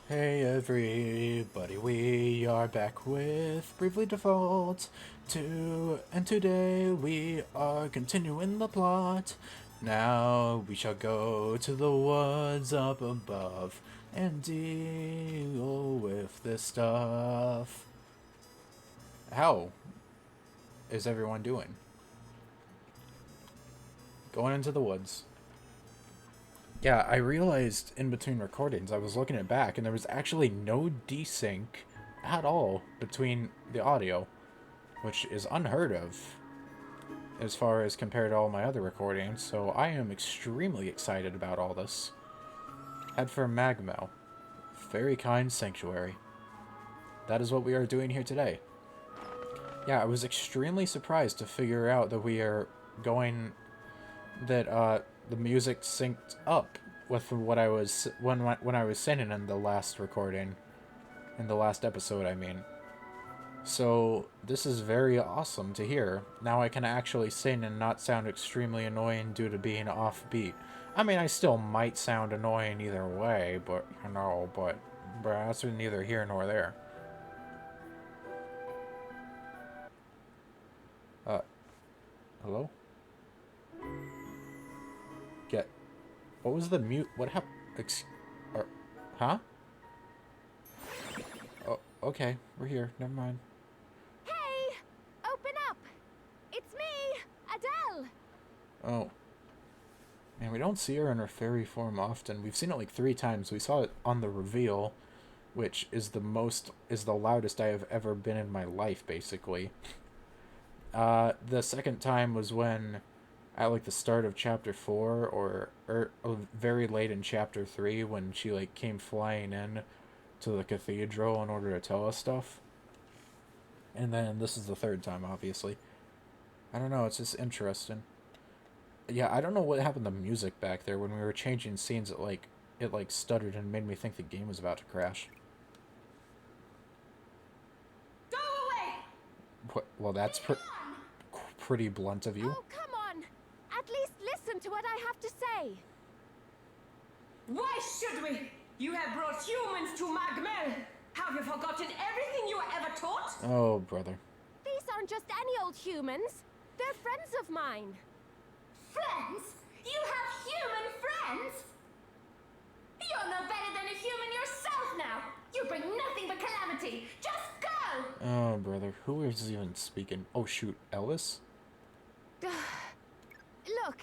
Hey everybody, we are back with Bravely Default 2, and today we are continuing the plot. Now we shall go to the woods up above and deal with this stuff. How is everyone doing? Going into the woods. Yeah, I realized in between recordings, I was looking it back, and there was actually no desync at all between the audio, which is unheard of as far as compared to all my other recordings, so I am extremely excited about all this. Head for Magmel, Fairy Kind Sanctuary. That is what we are doing here today. Yeah, I was extremely surprised to figure out that we are going that the music synced up with what I was when I was singing in the last recording, in the last episode, I mean. So this is very awesome to hear. Now I can actually sing and not sound extremely annoying due to being offbeat. I mean, I still might sound annoying either way, but that's neither here nor there. Uh, hello? Get. What was the mute? What happened? Huh? Oh, okay. We're here. Never mind. Hey! Open up! It's me, Adele! Oh. Man, we don't see her in her fairy form often. We've seen it like 3 times. We saw it on the reveal, which is the loudest I have ever been in my life, basically. The second time was when, at like the start of chapter 4, or very late in chapter 3, when she like came flying in to the cathedral in order to tell us stuff. And then this is the third time, obviously. I don't know, it's just interesting. Yeah, I don't know what happened to music back there when we were changing scenes. It stuttered and made me think the game was about to crash. Go away! Well, that's pretty blunt of you. Oh, come on! At least listen to what I have to say. Why should we? You have brought humans to Magmel. Have you forgotten everything you were ever taught? Oh, brother. These aren't just any old humans. They're friends of mine. Friends? You have human friends? You're no better than a human yourself now. You bring nothing but calamity. Just go! Oh, brother. Who is even speaking? Oh, shoot. Ellis? Look,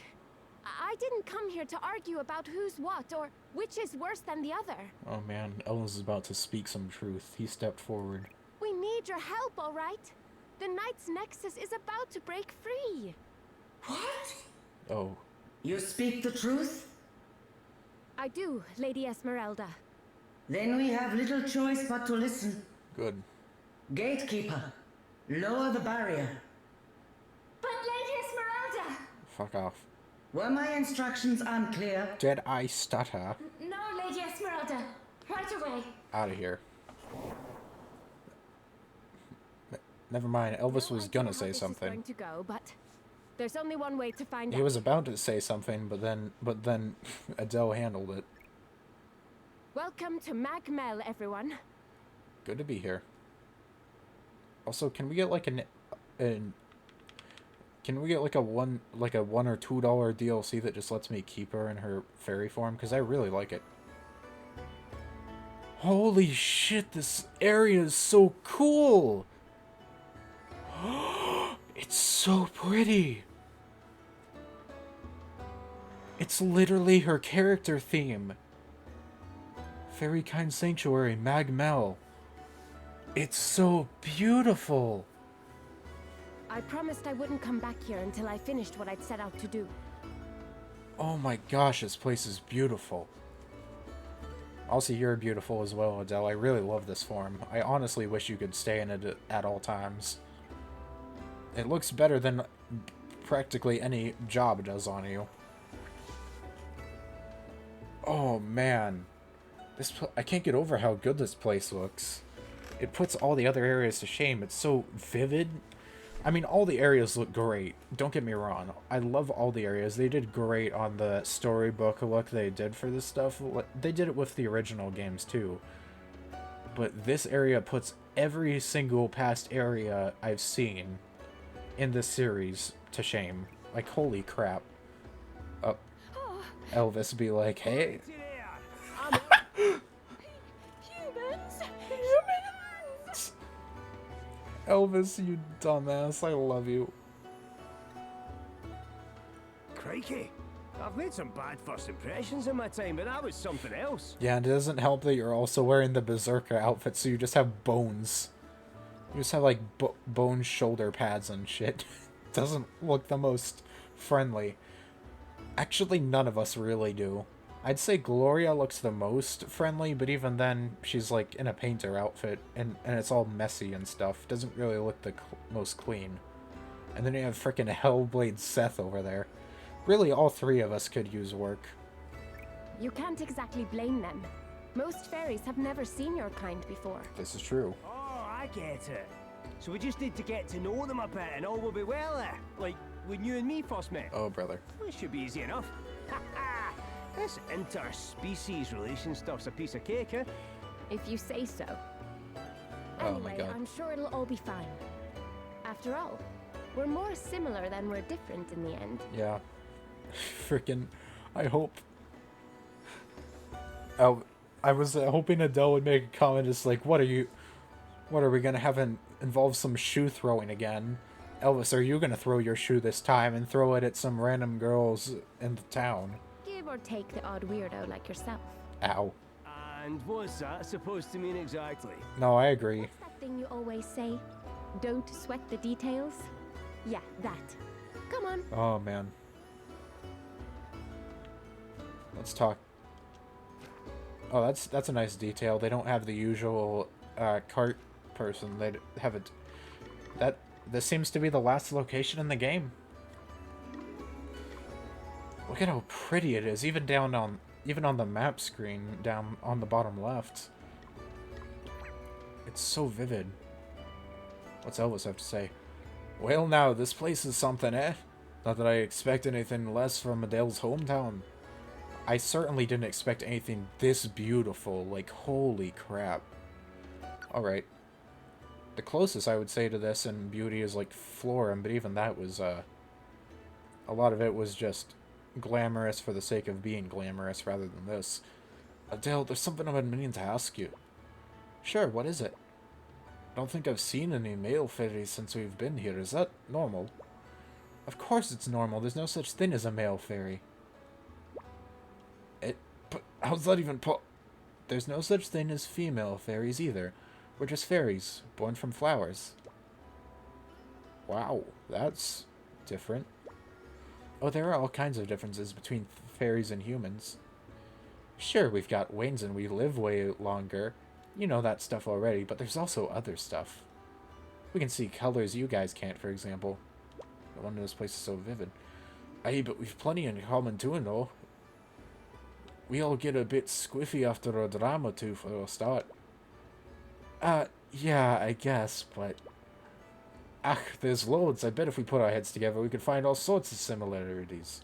I didn't come here to argue about who's what or which is worse than the other. Oh, man. Ellis is about to speak some truth. He stepped forward. We need your help, all right? The Knight's Nexus is about to break free. What? Oh. You speak the truth? I do, Lady Esmeralda. Then we have little choice but to listen. Good. Gatekeeper, lower the barrier. But Lady Esmeralda! Fuck off. Were my instructions unclear? Did I stutter? No, Lady Esmeralda. Right away. Out of here. Never mind. Elvis was gonna say something. Going to go, but there's only one way to find out. He was about to say something, but then Adele handled it. Welcome to Magmel, everyone. Good to be here. Also, can we get like can we get like a $1 or $2 DLC that just lets me keep her in her fairy form? Because I really like it. Holy shit, this area is so cool! It's so pretty! It's literally her character theme. Fairy Kind Sanctuary, Magmel. It's so beautiful! I promised I wouldn't come back here until I finished what I'd set out to do. Oh my gosh, this place is beautiful. Also, you're beautiful as well, Adele. I really love this form. I honestly wish you could stay in it at all times. It looks better than practically any job does on you. Oh man. I can't get over how good this place looks. It puts all the other areas to shame. It's so vivid. I mean, all the areas look great. Don't get me wrong. I love all the areas. They did great on the storybook look they did for this stuff. They did it with the original games, too. but this area puts every single past area I've seen in this series to shame. Like, holy crap. Oh, Elvis be like, hey. Humans! Humans! Elvis, you dumbass. I love you. Crikey. I've made some bad first impressions in my time, but that was something else. Yeah, and it doesn't help that you're also wearing the Berserker outfit, so you just have bones. You just have, like, bone shoulder pads and shit. Doesn't look the most friendly. Actually, none of us really do. I'd say Gloria looks the most friendly, but even then, she's, like, in a painter outfit, and it's all messy and stuff. Doesn't really look the most clean. And then you have frickin' Hellblade Seth over there. Really, all three of us could use work. You can't exactly blame them. Most fairies have never seen your kind before. This is true. Oh, I get it. So we just need to get to know them a bit and all will be well there. Like when you and me first met. Oh, brother. Well, it should be easy enough. This interspecies relation stuff's a piece of cake, eh? If you say so. Oh my Anyway, God. I'm sure it'll all be fine. After all, we're more similar than we're different in the end. Yeah. Frickin', I hope. Oh, I was hoping Adele would make a comment just like, what are we gonna have involve some shoe throwing again? Elvis, are you gonna throw your shoe this time and throw it at some random girls in the town? Give or take the odd weirdo like yourself. Ow. And what's that supposed to mean exactly? No, I agree. What's that thing you always say? Don't sweat the details? Yeah, that. Come on. Oh, man. Let's talk. Oh, that's a nice detail. They don't have the usual cart person. They have it. This seems to be the last location in the game. Look at how pretty it is, even on the map screen down on the bottom left. It's so vivid. What's Elvis have to say? Well, now this place is something, eh? Not that I expect anything less from Adele's hometown. I certainly didn't expect anything this beautiful. Like, holy crap. Alright. The closest I would say to this in beauty is like Florum, but even that was, a lot of it was just glamorous for the sake of being glamorous rather than this. Adele, there's something I've been meaning to ask you. Sure, what is it? I don't think I've seen any male fairies since we've been here. Is that normal? Of course it's normal. There's no such thing as a male fairy. But how's that even There's no such thing as female fairies either. We're just fairies, born from flowers. Wow, that's different. Oh, there are all kinds of differences between fairies and humans. Sure, we've got wings and we live way longer. You know that stuff already, but there's also other stuff. We can see colors you guys can't, for example. No wonder this place is so vivid. Aye, but we've plenty in common too, though. We all get a bit squiffy after a drama too for a start. Yeah, I guess, but... there's loads. I bet if we put our heads together, we could find all sorts of similarities.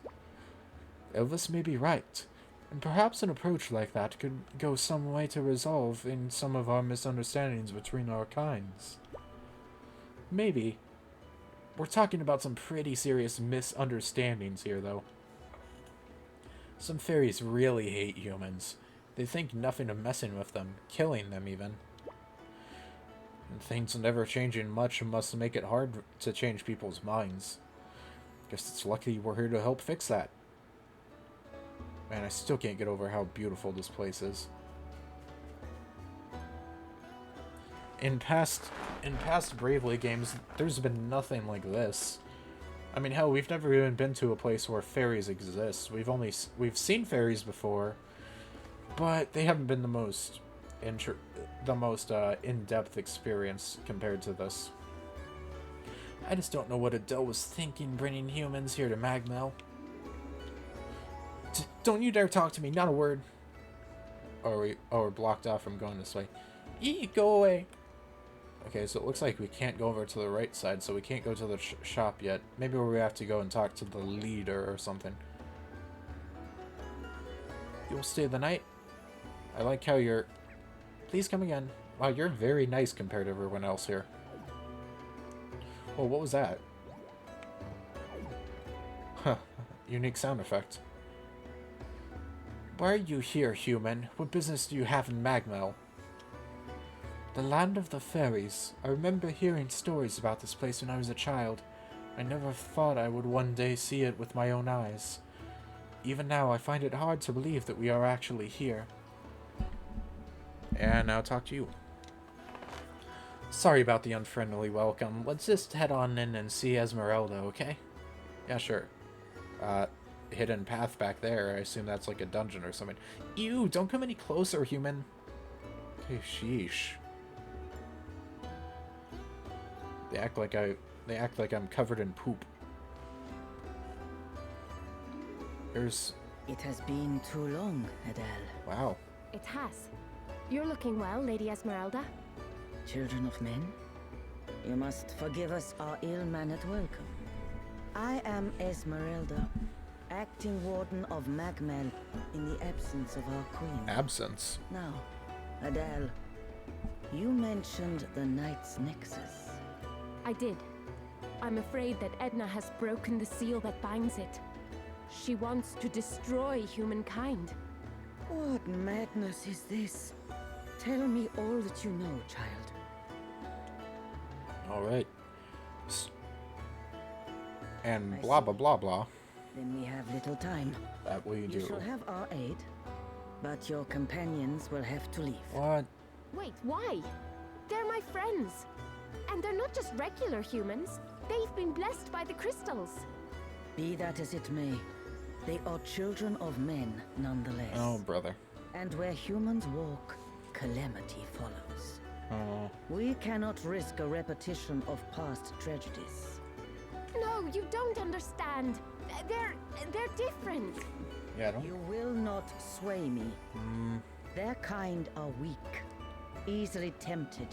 Elvis may be right. And perhaps an approach like that could go some way to resolve in some of our misunderstandings between our kinds. Maybe. We're talking about some pretty serious misunderstandings here, though. Some fairies really hate humans. They think nothing of messing with them, killing them even. And things never changing much must make it hard to change people's minds. Guess it's lucky we're here to help fix that. Man, I still can't get over how beautiful this place is. In past Bravely games, there's been nothing like this. I mean, hell, we've never even been to a place where fairies exist. We've seen fairies before, but they haven't been the most in-depth experience compared to this. I just don't know what Adele was thinking bringing humans here to Magmel. Don't you dare talk to me, not a word. Oh, we're blocked off from going this way. Go away. Okay, so it looks like we can't go over to the right side, so we can't go to the shop yet. Maybe we have to go and talk to the leader or something. You'll stay the night? I like how you're... Please come again. Wow, you're very nice compared to everyone else here. Oh, what was that? Huh. Unique sound effect. Why are you here, human? What business do you have in Magmel? The land of the fairies. I remember hearing stories about this place when I was a child. I never thought I would one day see it with my own eyes. Even now, I find it hard to believe that we are actually here. And now talk to you. Sorry about the unfriendly welcome. Let's just head on in and see Esmeralda, okay? Yeah, sure. Hidden path back there. I assume that's like a dungeon or something. Ew, don't come any closer, human. Okay, sheesh. They act like I'm covered in poop. There's... It has been too long, Adele. Wow. It has. You're looking well, Lady Esmeralda. Children of men, you must forgive us our ill-mannered welcome. I am Esmeralda, acting warden of Magmel in the absence of our queen. Absence? Now, Adele, you mentioned the Knight's Nexus. I did. I'm afraid that Edna has broken the seal that binds it. She wants to destroy humankind. What madness is this? Tell me all that you know, child. Alright. And blah blah blah blah. Then we have little time. That will you do. You shall have our aid, but your companions will have to leave. What? Wait, why? They're my friends. And they're not just regular humans. They've been blessed by the crystals. Be that as it may, they are children of men nonetheless. Oh, brother. And where humans walk, calamity follows. Oh. We cannot risk a repetition of past tragedies. No, you don't understand. They're different. Yeah, I don't... You will not sway me. Their kind are weak, easily tempted,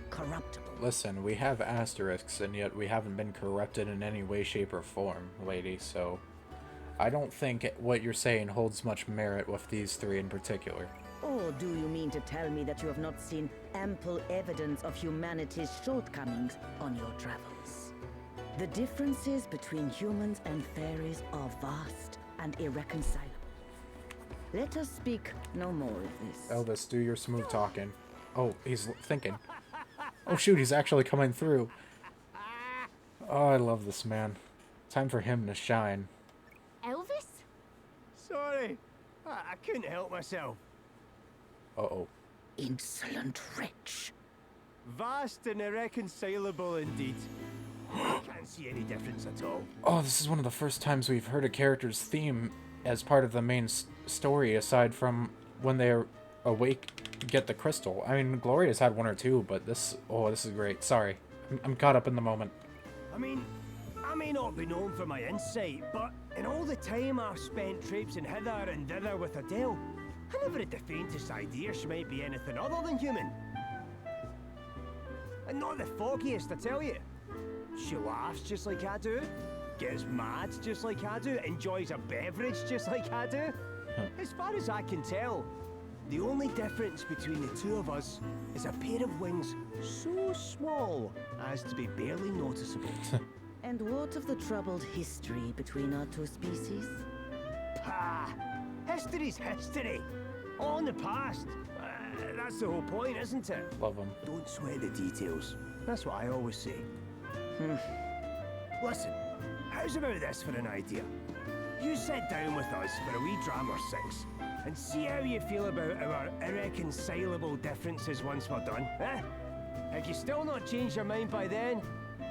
corruptible. Listen, we have asterisks, and yet we haven't been corrupted in any way, shape, or form, lady, so... I don't think what you're saying holds much merit with these three in particular. Or do you mean to tell me that you have not seen ample evidence of humanity's shortcomings on your travels? The differences between humans and fairies are vast and irreconcilable. Let us speak no more of this. Elvis, do your smooth talking. Oh, he's thinking. Oh shoot, he's actually coming through. Oh, I love this man. Time for him to shine. Elvis? Sorry, I couldn't help myself. Uh-oh. Insolent wretch. Vast and irreconcilable indeed. I can't see any difference at all. Oh, this is one of the first times we've heard a character's theme as part of the main story, aside from when they awake, get the crystal. I mean, Gloria's had one or two, but this... Oh, this is great. Sorry. I'm caught up in the moment. I mean, I may not be known for my insight, but in all the time I've spent traipsing hither and thither with Adele, I never had the faintest idea she might be anything other than human. And not the foggiest, I tell you. She laughs just like I do, gets mad just like I do, enjoys a beverage just like I do. As far as I can tell, the only difference between the two of us is a pair of wings so small as to be barely noticeable. And what of the troubled history between our two species? Pah! History's history. All in the past. That's the whole point, isn't it? Love him. Don't sweat the details. That's what I always say. Listen, how's about this for an idea? You sit down with us for a wee dram or six, and see how you feel about our irreconcilable differences once we're done, eh? If you still not change your mind by then,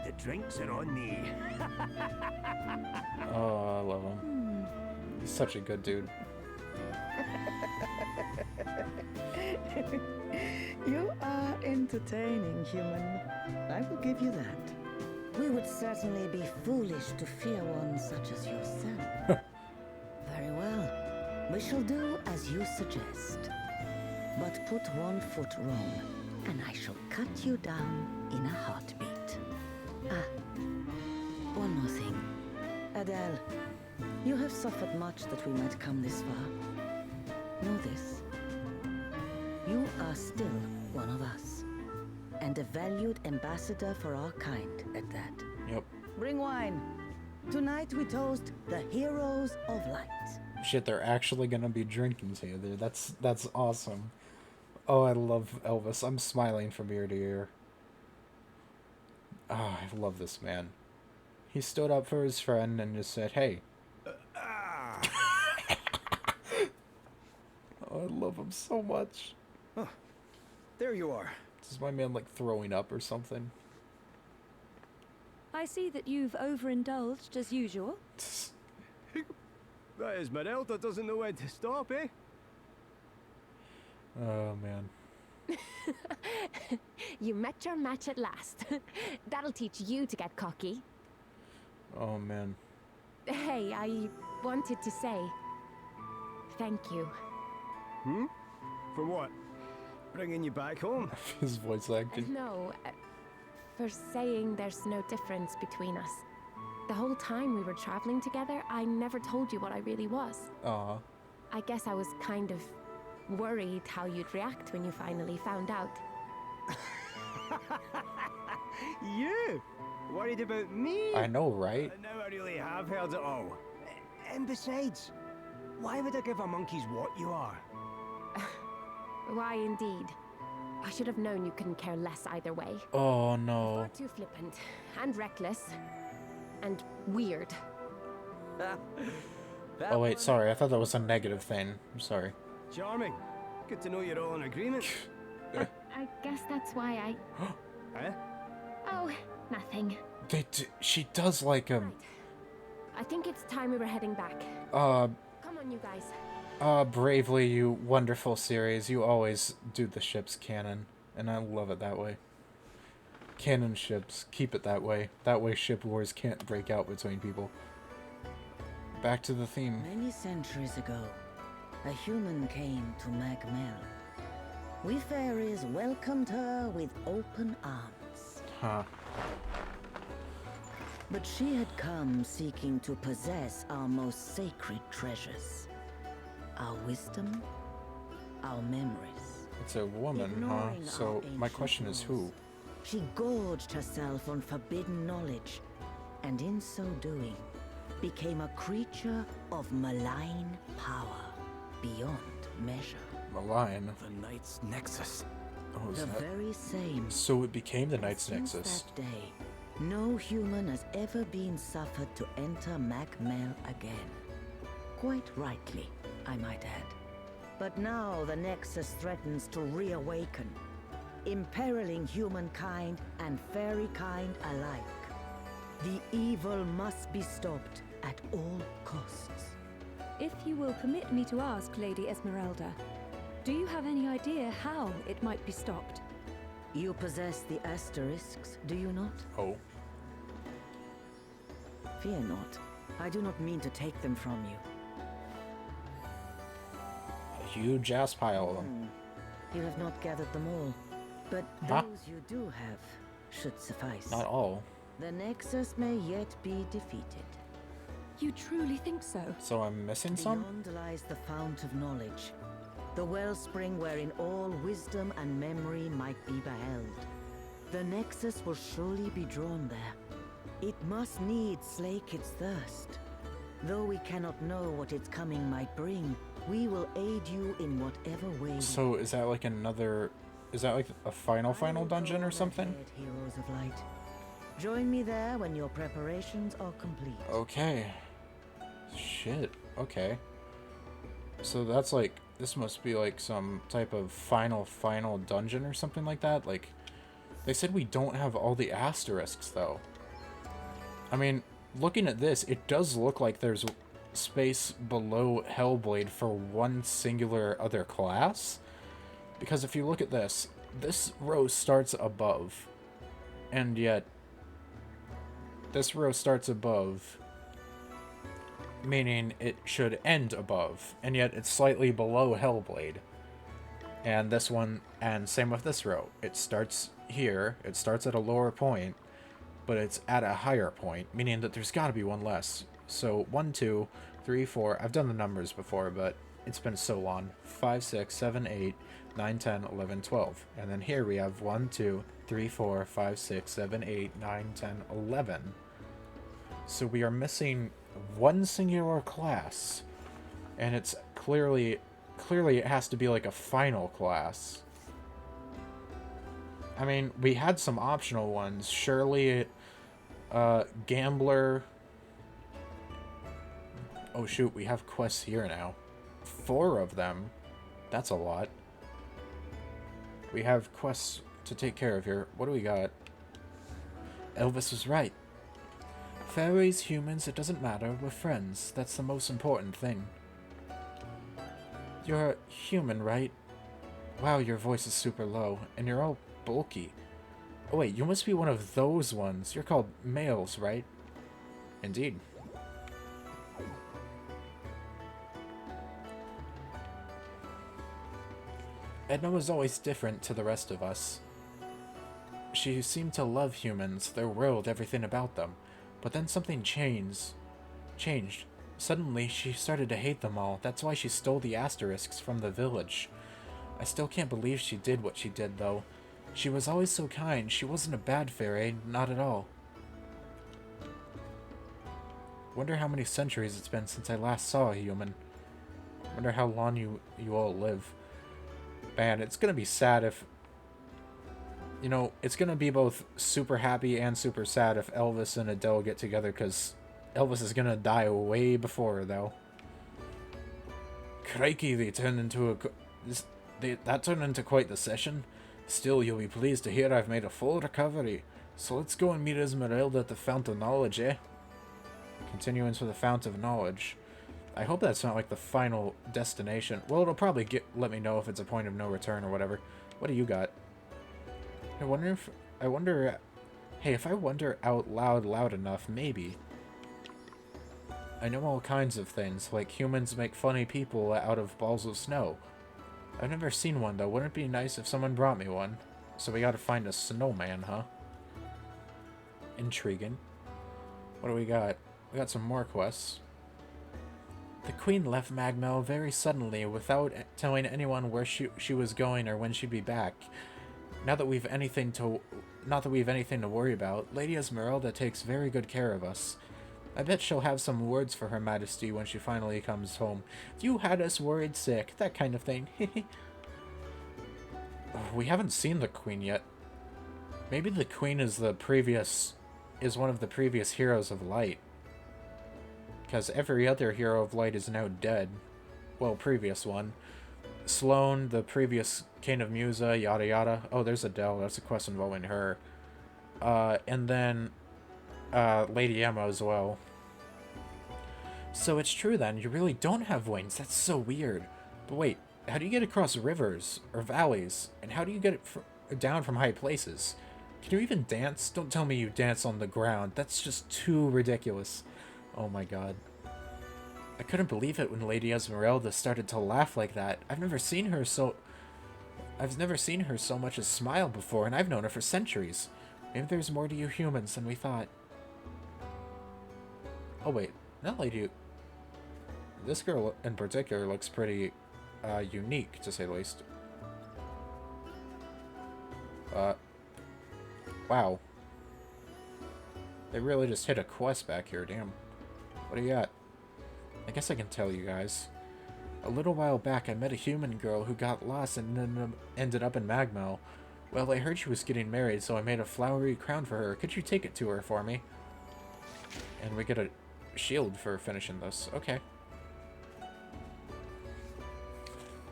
the drinks are on me. Oh, I love him. He's such a good dude. You are entertaining, human. I will give you that. We would certainly be foolish to fear one such as yourself. Very well. We shall do as you suggest. But put one foot wrong, and I shall cut you down in a heartbeat. Ah, one more thing. Adele, you have suffered much that we might come this far. Know this. You are still one of us. And a valued ambassador for our kind at that. Yep. Bring wine. Tonight we toast the heroes of light. Shit, they're actually gonna be drinking together. That's awesome. Oh, I love Elvis. I'm smiling from ear to ear. Ah, I love this man. He stood up for his friend and just said, hey. Oh, I love him so much. Oh, there you are. Is my man, like, throwing up or something? I see that you've overindulged as usual. That Esmeralda doesn't know when to stop, eh? Oh, man. You met your match at last. That'll teach you to get cocky. Oh, man. Hey, I wanted to say thank you. Hmm? For what? Bringing you back home? His voice acting. No, for saying there's no difference between us. The whole time we were traveling together, I never told you what I really was. Aw. I guess I was kind of worried how you'd react when you finally found out. You? Worried about me? I know, right? Now I really have heard it all. And besides, why would I give a monkey's what you are? Why indeed? I should have known you couldn't care less either way. Oh, no. Far too flippant, and reckless, and weird. Oh, wait, sorry. I thought that was a negative thing. I'm sorry. Charming. Good to know you're all in agreement. I guess that's why I... Eh? Oh, nothing. She does like him. Right. I think it's time we were heading back. Uh, Come on, you guys. Bravely, you wonderful series. You always do the ship's canon, and I love it that way. Canon ships, keep it that way. That way ship wars can't break out between people. Back to the theme. Many centuries ago, a human came to Magmel. We fairies welcomed her with open arms. Huh. But she had come seeking to possess our most sacred treasures. Our wisdom, our memories. It's a woman, huh? Ignoring So, our my ancient question is who? rules, she gorged herself on forbidden knowledge, and in so doing, became a creature of malign power beyond measure. Malign. The Knight's Nexus. Oh, is The that... very same. So it became the Knight's Since Nexus. that day, no human has ever been suffered to enter Magmel again. Quite rightly, I might add. But now the Nexus threatens to reawaken, imperiling humankind and fairy kind alike. The evil must be stopped at all costs. If you will permit me to ask, Lady Esmeralda, do you have any idea how it might be stopped? You possess the asterisks, do you not? Oh. Fear not. I do not mean to take them from you. A huge ass pile of them. You have not gathered them all, but Huh? those you do have should suffice. Not all. The Nexus may yet be defeated. You truly think so? So I'm missing some? Beyond lies the fount of knowledge, the wellspring wherein all wisdom and memory might be beheld. The Nexus will surely be drawn there. It must needs slake its thirst. Though we cannot know what its coming might bring, we will aid you in whatever way we So is that like another... Is that like a final dungeon or something? Ahead, Heroes of Light. Join me there when your preparations are complete. Okay. Shit. Okay. So that's like... This must be like some type of final dungeon or something like that? Like... They said we don't have all the asterisks, though. I mean, looking at this, it does look like there's space below Hellblade for one singular other class. Because if you look at this row starts above. And yet, this row starts above, meaning it should end above. And yet, it's slightly below Hellblade. And this one, and same with this row. It starts here, it starts at a lower point, but it's at a higher point, meaning that there's got to be one less. So 1, 2, 3, 4. I've done the numbers before, but It's been so long. 5, 6, 7, 8, 9, 10, 11, 12. And then here we have 1, 2, 3, 4, 5, 6, 7, 8, 9, 10, 11. So we are missing one singular class. And it's clearly it has to be like a final class. I mean, we had some optional ones. Surely, Gambler. Oh shoot, we have quests here now. 4 of them. That's a lot. We have quests to take care of here. What do we got? Elvis was right. Fairies, humans, it doesn't matter. We're friends. That's the most important thing. You're a human, right? Wow, your voice is super low, and you're all bulky. Oh wait, you must be one of those ones. You're called males, right? Indeed. Edna was always different to the rest of us. She seemed to love humans, their world, everything about them. But then something changed. Suddenly, she started to hate them all. That's why she stole the asterisks from the village. I still can't believe she did what she did, though. She was always so kind. She wasn't a bad fairy, not at all. Wonder how many centuries it's been since I last saw a human. Wonder how long you all live. Man, it's gonna be sad if... You know, it's gonna be both super happy and super sad if Elvis and Adele get together, because Elvis is gonna die way before her, though. Crikey, they turned into that turned into quite the session. Still, you'll be pleased to hear I've made a full recovery. So let's go and meet Esmeralda at the Fount of Knowledge, eh? Continuing to the Fount of Knowledge. I hope that's not like the final destination. Well, it'll probably let me know if it's a point of no return or whatever. What do you got? Hey, if I wonder out loud enough, maybe. I know all kinds of things, like humans make funny people out of balls of snow. I've never seen one, though. Wouldn't it be nice if someone brought me one? So we gotta find a snowman, huh? Intriguing. What do we got? We got some more quests. The Queen left Magmel very suddenly without telling anyone where she was going or when she'd be back. Not that we've anything to worry about, Lady Esmeralda takes very good care of us. I bet she'll have some words for Her Majesty when she finally comes home. You had us worried sick, that kind of thing. We haven't seen the Queen yet. Maybe the Queen is one of the previous Heroes of Light. Because every other Hero of Light is now dead. Well, previous one. Sloane, the previous King of Musa, yada yada. Oh, there's Adele. That's a quest involving her. And then Lady Emma as well. So it's true then, you really don't have wings. That's so weird. But wait, how do you get across rivers or valleys? And how do you get it down from high places? Can you even dance? Don't tell me you dance on the ground. That's just too ridiculous. Oh my god. I couldn't believe it when Lady Esmeralda started to laugh like that. I've never seen her so much as smile before, and I've known her for centuries. Maybe there's more to you humans than we thought. Oh wait, not Lady... This girl in particular looks pretty unique, to say the least. Wow. They really just hit a quest back here, damn. What do you got? I guess I can tell you guys. A little while back, I met a human girl who got lost and then ended up in Magmel. Well, I heard she was getting married, so I made a flowery crown for her. Could you take it to her for me? And we get a shield for finishing this. Okay.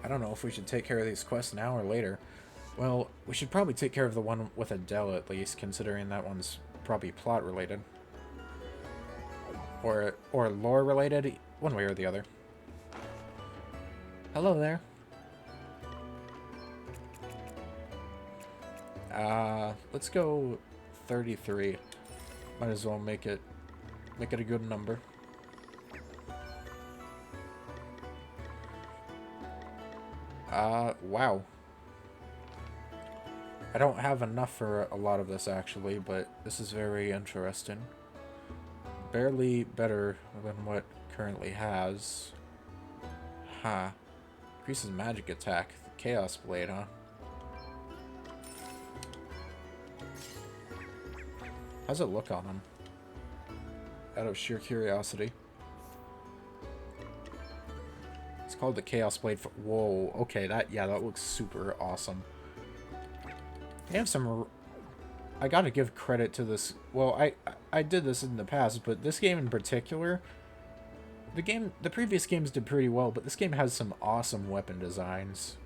I don't know if we should take care of these quests now or later. Well, we should probably take care of the one with Adele at least, considering that one's probably plot related. Or lore related, one way or the other. Hello there. Let's go 33. Might as well make it a good number. Wow. I don't have enough for a lot of this actually, but this is very interesting. Barely better than what currently has. Huh. Increases magic attack. Chaos Blade, huh? How's it look on him? Out of sheer curiosity. It's called the Chaos Blade. Whoa, okay, that looks super awesome. They have some... I gotta give credit to this. Well, I did this in the past, but this game in particular, the previous games did pretty well, but this game has some awesome weapon designs.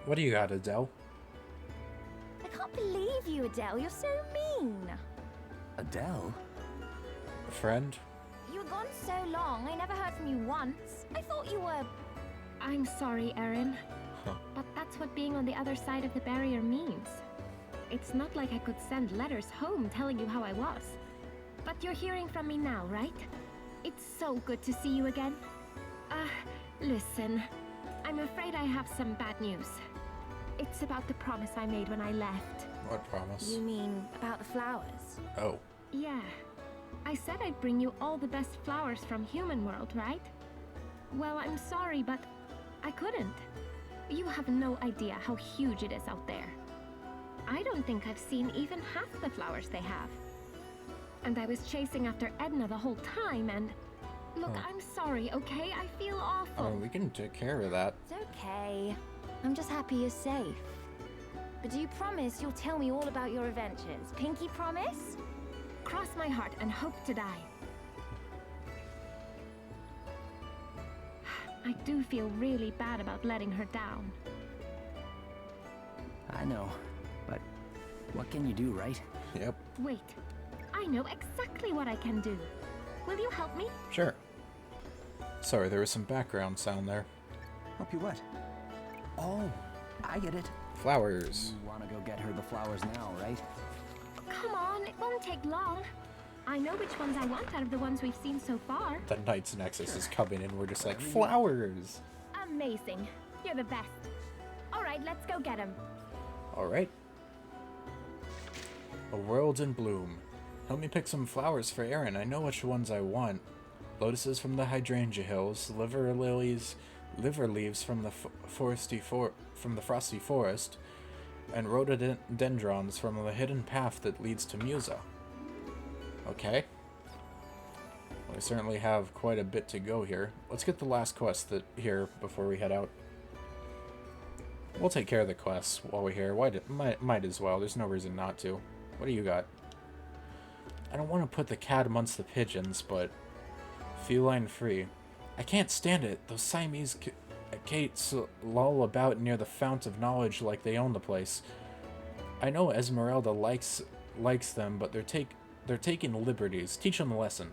What do you got, Adele? I can't believe you, Adele. You're so mean. Adele? A friend? You were gone so long. I never heard from you once. I thought you were... I'm sorry, Erin. Huh. But that's what being on the other side of the barrier means. It's not like I could send letters home telling you how I was. But you're hearing from me now, right? It's so good to see you again. Listen. I'm afraid I have some bad news. It's about the promise I made when I left. What promise? You mean about the flowers? Oh. Yeah. I said I'd bring you all the best flowers from Human World, right? Well, I'm sorry, but I couldn't. You have no idea how huge it is out there. I don't think I've seen even half the flowers they have. And I was chasing after Edna the whole time, and... Look, I'm sorry, okay? I feel awful. Oh, we can take care of that. It's okay. I'm just happy you're safe. But do you promise you'll tell me all about your adventures? Pinky promise? Cross my heart and hope to die. I do feel really bad about letting her down. I know, but what can you do, right? Yep. Wait, I know exactly what I can do. Will you help me? Sure. Sorry, there was some background sound there. Help you what? Oh, I get it. Flowers. You want to go get her the flowers now, right? Come on, it won't take long. I know which ones I want out of the ones we've seen so far. The Knight's Nexus is coming and we're just like, flowers! Amazing. You're the best. All right, let's go get them. Alright. A world in bloom. Help me pick some flowers for Erin. I know which ones I want. Lotuses from the hydrangea hills, liver lilies, liver leaves from the frosty forest, and rhododendrons from the hidden path that leads to Musa. Okay. Well, we certainly have quite a bit to go here. Let's get the last quest here before we head out. We'll take care of the quests while we're here. Might as well. There's no reason not to. What do you got? I don't want to put the cat amongst the pigeons, but feline free. I can't stand it. Those Siamese cates loll about near the fount of knowledge like they own the place. I know Esmeralda likes them, but they're taking liberties. Teach them a lesson.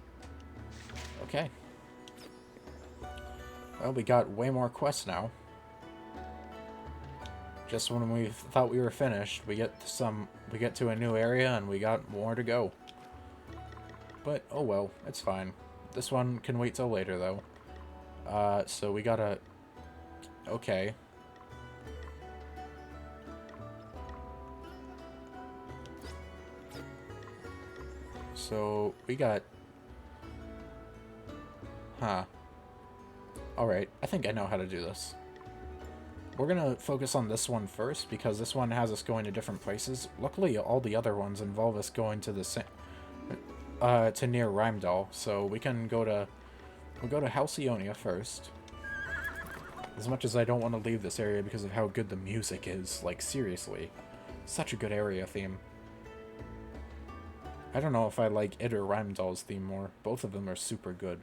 Okay. Well, we got way more quests now. Just when we thought we were finished, we get to a new area and we got more to go. But oh well, it's fine. This one can wait till later though. So we gotta... Okay. So we got... Huh. Alright, I think I know how to do this. We're gonna focus on this one first, because this one has us going to different places. Luckily, all the other ones involve us going to the to near Rheimdall, so we can go to... We'll go to Halcyonia first. As much as I don't want to leave this area because of how good the music is, like, seriously. Such a good area theme. I don't know if I like it or Rheimdall's theme more. Both of them are super good.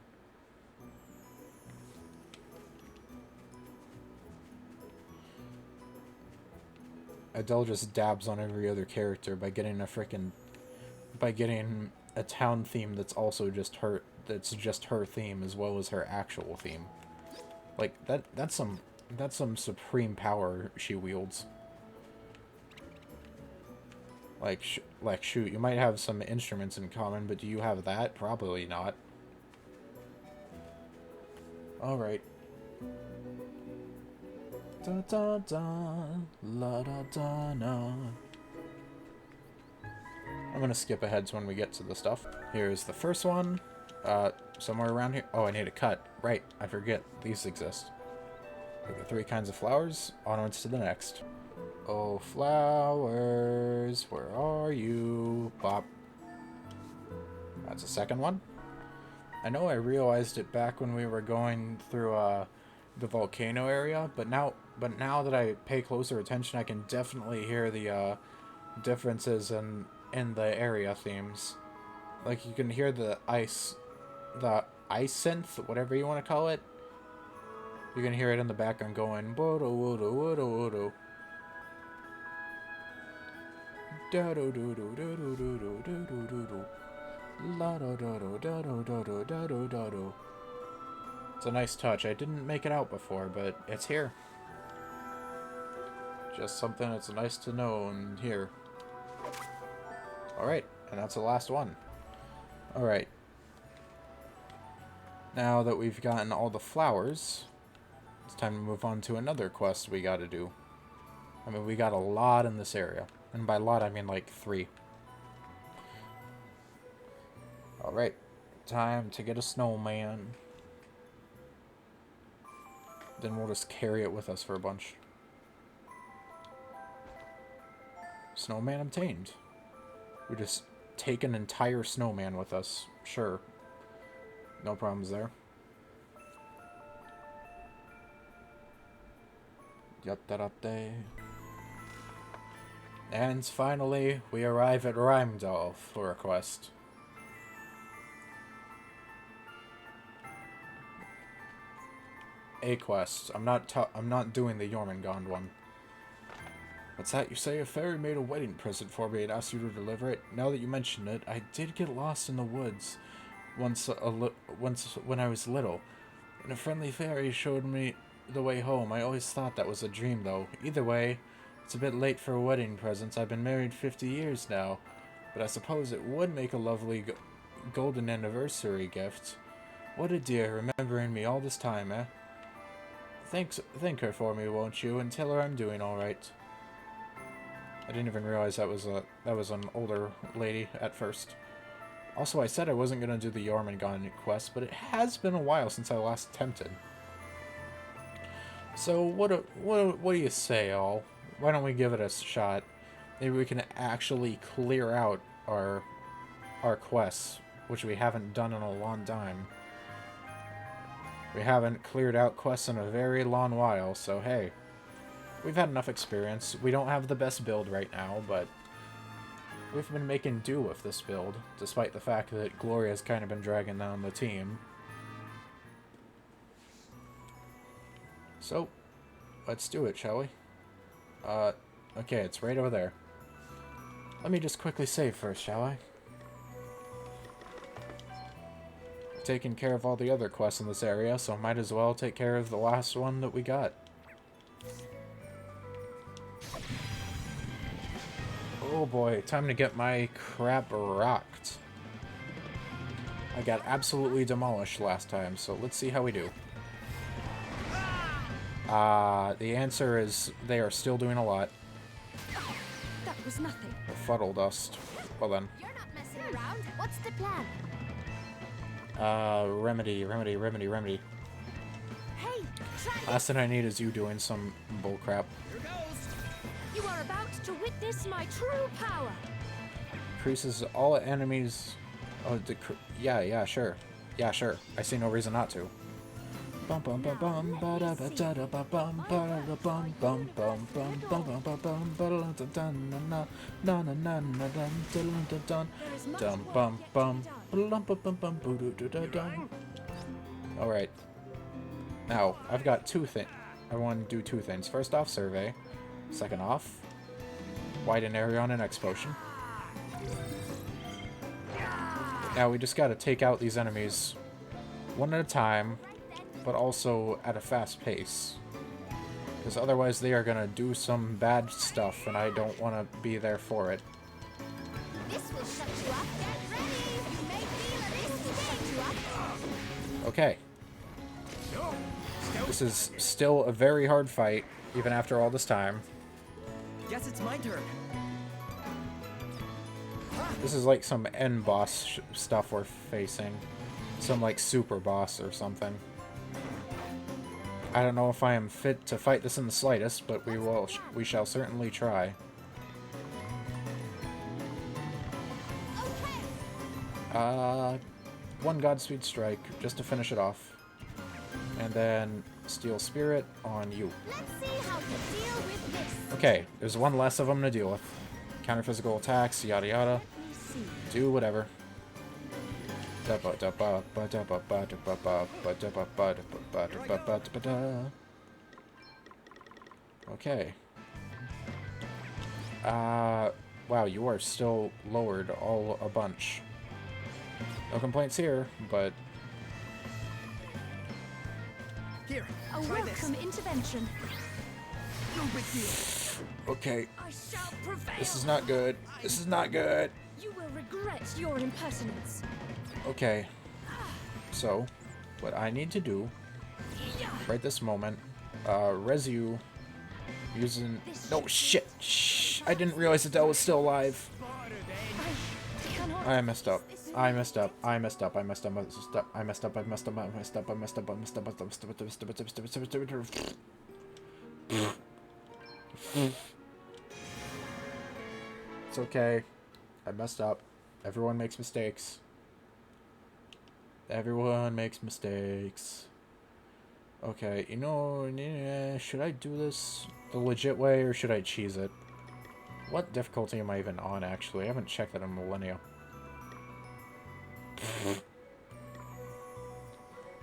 Adele just dabs on every other character by getting a town theme that's also just her theme as well as her actual theme. Like that's some supreme power she wields. Like shoot, you might have some instruments in common, but do you have that? Probably not. All right. Da da da, la da da na. I'm gonna skip ahead to when we get to the stuff. Here's the first one. Somewhere around here. Oh, I need a cut. Right, I forget. These exist. We got 3 kinds of flowers. Onwards to the next. Oh, flowers, where are you? Bop. That's a second one. I know I realized it back when we were going through the volcano area, but now that I pay closer attention, I can definitely hear the differences in the area themes. Like, you can hear the ice synth, whatever you want to call it. You can hear it in the background going bodo wodo wodo wodo. Da do do do do do do do do do do do. La do do do do do do do do do do do. It's a nice touch. I didn't make it out before, but it's here. Just something that's nice to know and hear. Alright, and that's the last one. Alright. Now that we've gotten all the flowers, it's time to move on to another quest we gotta do. I mean, we got a lot in this area. And by lot, I mean like 3. Alright. Time to get a snowman. Then we'll just carry it with us for a bunch. Snowman obtained. We just take an entire snowman with us. Sure. No problems there. Yatta-ratte. And finally, we arrive at Rheimdall for a quest. A quest. I'm not doing the Jormungand one. What's that you say? A fairy made a wedding present for me and asked you to deliver it. Now that you mention it, I did get lost in the woods once when I was little, and a friendly fairy showed me the way home. I always thought that was a dream, though. Either way, it's a bit late for wedding presents. I've been married 50 years now, but I suppose it would make a lovely golden anniversary gift. What a dear, remembering me all this time, eh? Thank her for me, won't you, and tell her I'm doing all right. I didn't even realize that was an older lady at first. Also, I said I wasn't gonna do the Jormungand quest, but it has been a while since I last attempted. So what do you say, all? Why don't we give it a shot? Maybe we can actually clear out our quests, which we haven't done in a long time. We haven't cleared out quests in a very long while, so hey. We've had enough experience. We don't have the best build right now, but we've been making do with this build, despite the fact that Gloria's kind of been dragging down the team. So, let's do it, shall we? Okay, it's right over there. Let me just quickly save first, shall I? Taking care of all the other quests in this area, so might as well take care of the last one that we got. Oh boy, time to get my crap rocked. I got absolutely demolished last time, so let's see how we do. The answer is they are still doing a lot. That was nothing. Fuddle dust. Well then. You're not messing around. What's the plan? Remedy. Hey, try Last thing I need is you doing some bullcrap. You are about to witness my true power. Increases all enemies. Oh, yeah, sure. Yeah, sure. I see no reason not to. Bum bum bum bum ba da ba da da ba bum ba da da bum bum bum bum bum bum bum bum ba da da dun na na na na na dun dun dun dun dum bum bum bum bum bum bum boo doo doo da dum. All right. Now I've got two things. I want to do two things. First off, survey. Second off, widen area on an X potion. Now we just gotta take out these enemies one at a time, but also at a fast pace. Because otherwise they are gonna do some bad stuff, and I don't want to be there for it. This will shut you up. Get ready. You may feel that this will shut you up. Okay. This is still a very hard fight, even after all this time. Guess it's my turn. This is like some end boss stuff we're facing. Some like super boss or something. I don't know if I am fit to fight this in the slightest, but we shall certainly try. One Godspeed Strike, just to finish it off. And then Steel Spirit on you. Let's see how to deal with this. Okay, there's one less of them to deal with. Counter physical attacks, yada yada. Do whatever. Okay. Wow, you are still lowered a bunch. No complaints here, but... Here, A try this. welcome intervention. No big deal. Okay, I shall prevail. this is not good. This is not good. You will regret your impertinence. Okay. So, what I need to do, right this moment, res you using... No, shit! Shh! I didn't realize Adele was still alive. I cannot. I messed up. I messed up. I messed up. I messed up. I messed up. I messed up. I messed up. I messed up. I messed up. I messed up. I messed up. It's okay. I messed up. Everyone makes mistakes. Everyone makes mistakes. Okay, you know, should I do this the legit way or should I cheese it? What difficulty am I even on, actually? I haven't checked that in millennia.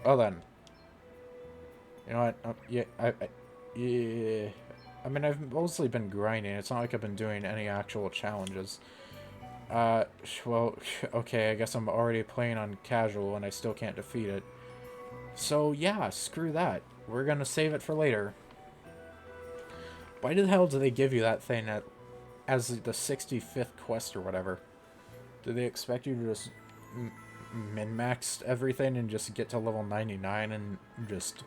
Well then. You know what? Yeah, yeah. I mean, I've mostly been grinding. It's not like I've been doing any actual challenges. Well, okay, I guess I'm already playing on casual and I still can't defeat it. So, yeah, screw that. We're gonna save it for later. Why the hell do they give you that thing as the 65th quest or whatever? Do they expect you to just min-max everything and just get to level 99 and just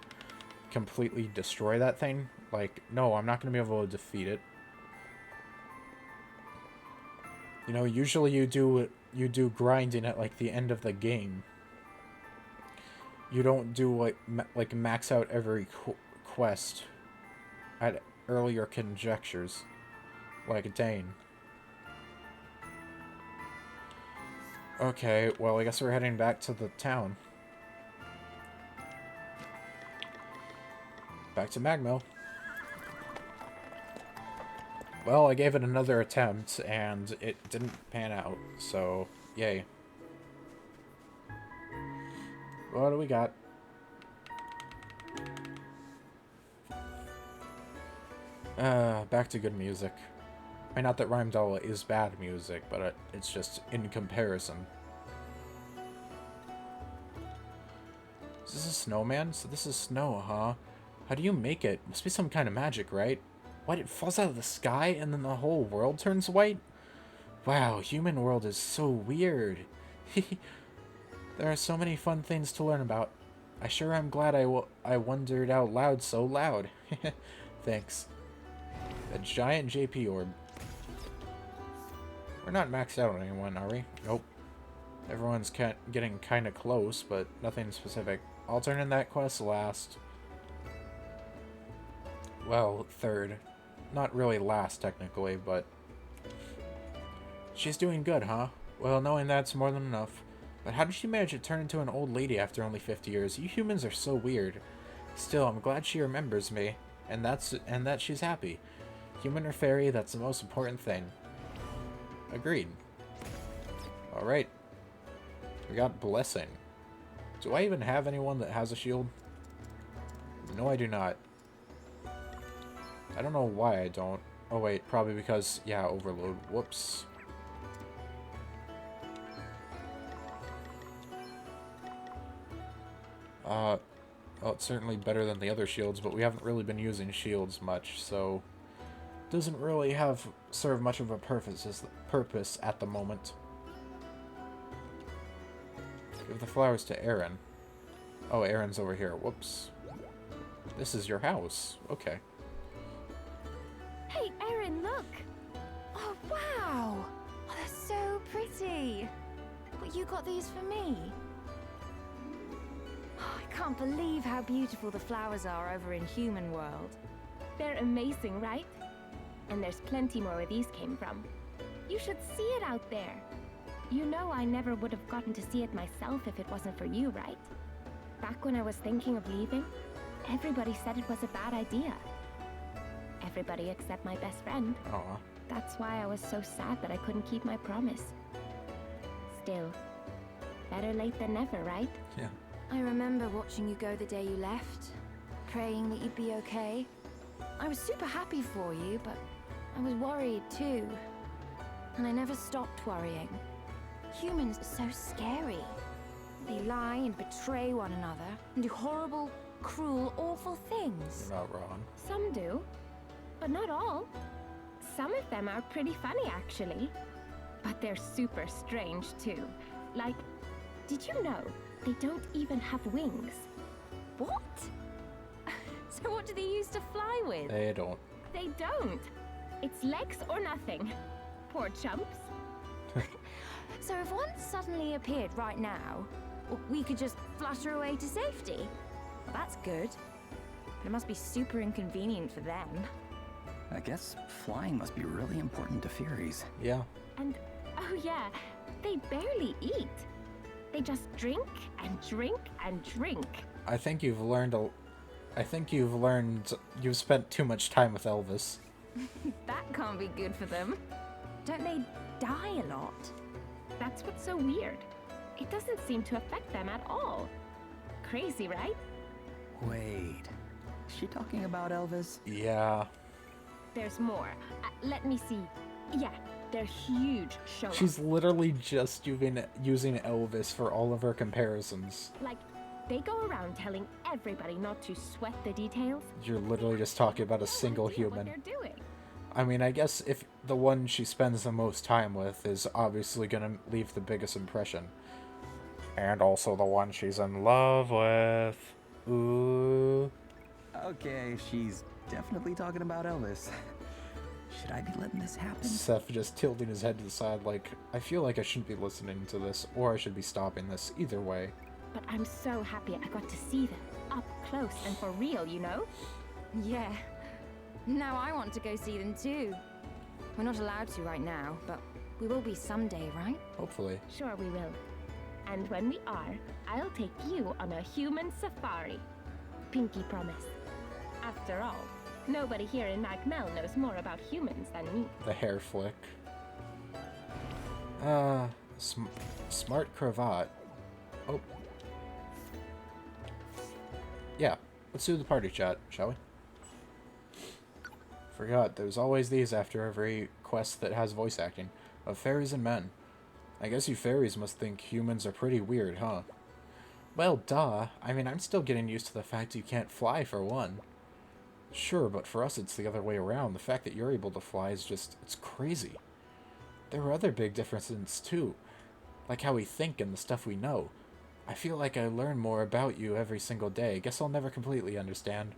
completely destroy that thing? Like, no, I'm not gonna be able to defeat it. You know, usually you do grinding at like the end of the game. You don't do like max out every quest at earlier conjectures, like Dane. Okay, well I guess we're heading back to the town. Back to Magmill. Well, I gave it another attempt, and it didn't pan out, so yay. What do we got? Back to good music. I mean, not that Rhyme is bad music, but it's just in comparison. Is this a snowman? So this is snow, huh? How do you make it? Must be some kind of magic, right? What, it falls out of the sky and then the whole world turns white? Wow, human world is so weird. There are so many fun things to learn about. I sure am glad I wondered out loud so loud. Thanks. A giant JP orb. We're not maxed out on anyone, are we? Nope. Everyone's getting kind of close, but nothing specific. I'll turn in that quest last. Well, third. Not really last, technically, but... She's doing good, huh? Well, knowing that's more than enough. But how did she manage to turn into an old lady after only 50 years? You humans are so weird. Still, I'm glad she remembers me, and that she's happy. Human or fairy, that's the most important thing. Agreed. Alright. We got Blessing. Do I even have anyone that has a shield? No, I do not. I don't know why I don't. Oh wait, probably because, yeah, overload. Whoops. Well, it's certainly better than the other shields, but we haven't really been using shields much, so... Doesn't really serve much of a purpose at the moment. Give the flowers to Aaron. Oh, Aaron's over here. Whoops. This is your house. Okay. Hey, Erin, look! Oh, wow! Oh, they're so pretty. But you got these for me? Oh, I can't believe how beautiful the flowers are over in Human World. They're amazing, right? And there's plenty more where these came from. You should see it out there. You know I never would have gotten to see it myself if it wasn't for you, right? Back when I was thinking of leaving, everybody said it was a bad idea. Everybody except my best friend. Aw. That's why I was so sad that I couldn't keep my promise. Still, better late than never, right? Yeah. I remember watching you go the day you left, praying that you'd be okay. I was super happy for you, but I was worried too. And I never stopped worrying. Humans are so scary. They lie and betray one another and do horrible, cruel, awful things. You're not wrong. Some do, but not all. Some of them are pretty funny, actually. But they're super strange, too. Like, did you know they don't even have wings? What? So what do they use to fly with? They don't. They don't. It's legs or nothing. Poor chumps. So if one suddenly appeared right now, we could just flutter away to safety? Well, that's good. But it must be super inconvenient for them. I guess flying must be really important to fairies. Yeah. And, oh yeah, they barely eat. They just drink and drink and drink. I think you've learned you've spent too much time with Elvis. That can't be good for them. Don't they die a lot? That's what's so weird. It doesn't seem to affect them at all. Crazy, right? Wait, is she talking about Elvis? Yeah. There's more. Let me see. Yeah, they're huge show-offs. She's literally just using Elvis for all of her comparisons. Like, they go around telling everybody not to sweat the details. You're literally just talking about a single What human. they're doing. I mean, I guess if the one she spends the most time with is obviously gonna leave the biggest impression. And also the one she's in love with. Ooh. Okay, she's definitely talking about Elvis. Should I be letting this happen? Seth just tilting his head to the side like, I feel like I shouldn't be listening to this, or I should be stopping this. Either way. But I'm so happy I got to see them up close and for real, you know? Yeah. Now I want to go see them too. We're not allowed to right now, but we will be someday, right? Hopefully. Sure we will. And when we are, I'll take you on a human safari. Pinky promise. After all, nobody here in Magmel knows more about humans than me. The hair flick. Smart cravat. Oh. Yeah, let's do the party chat, shall we? Forgot, there's always these after every quest that has voice acting. Of fairies and men. I guess you fairies must think humans are pretty weird, huh? Well, duh. I mean, I'm still getting used to the fact you can't fly, for one. Sure, but for us it's the other way around. The fact that you're able to fly is just, it's crazy. There are other big differences, too. Like how we think and the stuff we know. I feel like I learn more about you every single day. Guess I'll never completely understand.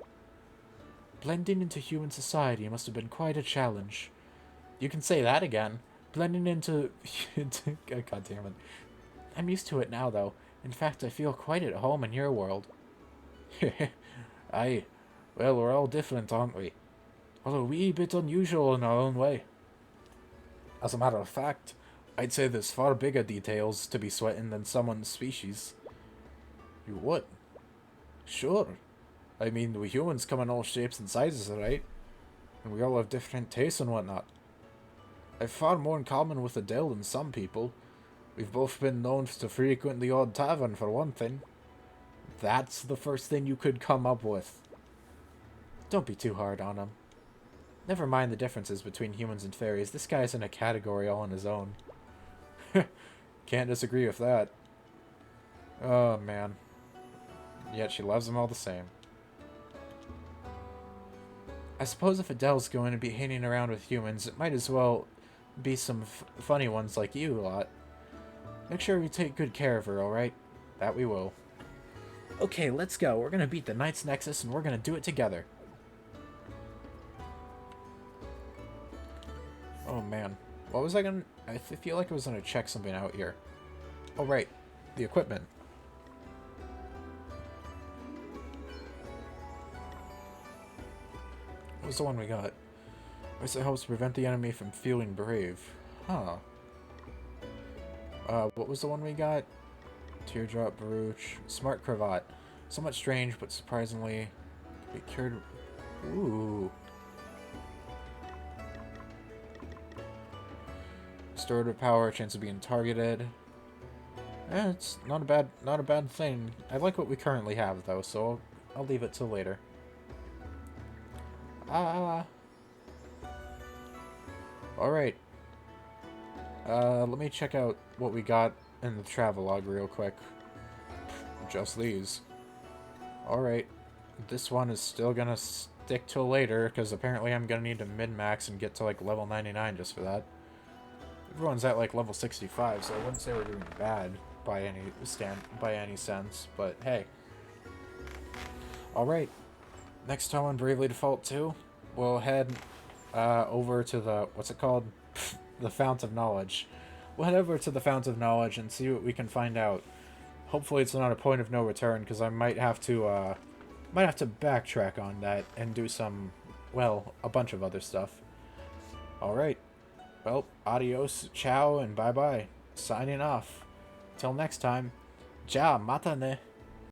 Blending into human society must have been quite a challenge. You can say that again. Blending into... God damn it. I'm used to it now, though. In fact, I feel quite at home in your world. Aye. Well, we're all different, aren't we? Well, a wee bit unusual in our own way. As a matter of fact, I'd say there's far bigger details to be sweating than someone's species. You would? Sure. I mean, we humans come in all shapes and sizes, right? And we all have different tastes and whatnot. I've far more in common with Adele than some people. We've both been known to frequent the odd tavern, for one thing. That's the first thing you could come up with. Don't be too hard on him. Never mind the differences between humans and fairies. This guy's in a category all on his own. Can't disagree with that. Oh, man. Yet she loves him all the same. I suppose if Adele's going to be hanging around with humans, it might as well be some funny ones like you lot. Make sure we take good care of her, alright? That we will. Okay, let's go. We're gonna beat the Knight's Nexus and we're gonna do it together. Oh man. What was I gonna... I feel like I was gonna check something out here. Oh right. The equipment. was the one we got? It helps prevent the enemy from feeling brave. Huh. What was the one we got? Teardrop brooch. Smart cravat. Somewhat strange, but surprisingly... It cured... Ooh. Restorative power, chance of being targeted. It's not a bad thing. I like what we currently have though, so I'll leave it till later. Alright. Let me check out what we got in the travelogue real quick. Just these. Alright. This one is still gonna stick till later, because apparently I'm gonna need to min-max and get to like level 99 just for that. Everyone's at like level 65, so I wouldn't say we're doing bad by any sense, but hey. Alright. Next time on Bravely Default 2, we'll head over to the, what's it called? The Fount of Knowledge. We'll head over to the Fount of Knowledge and see what we can find out. Hopefully it's not a point of no return, because I might have to backtrack on that and do some, well, a bunch of other stuff. Alright. Well, adios, ciao, and bye-bye. Signing off. Till next time. Ja, mata ne.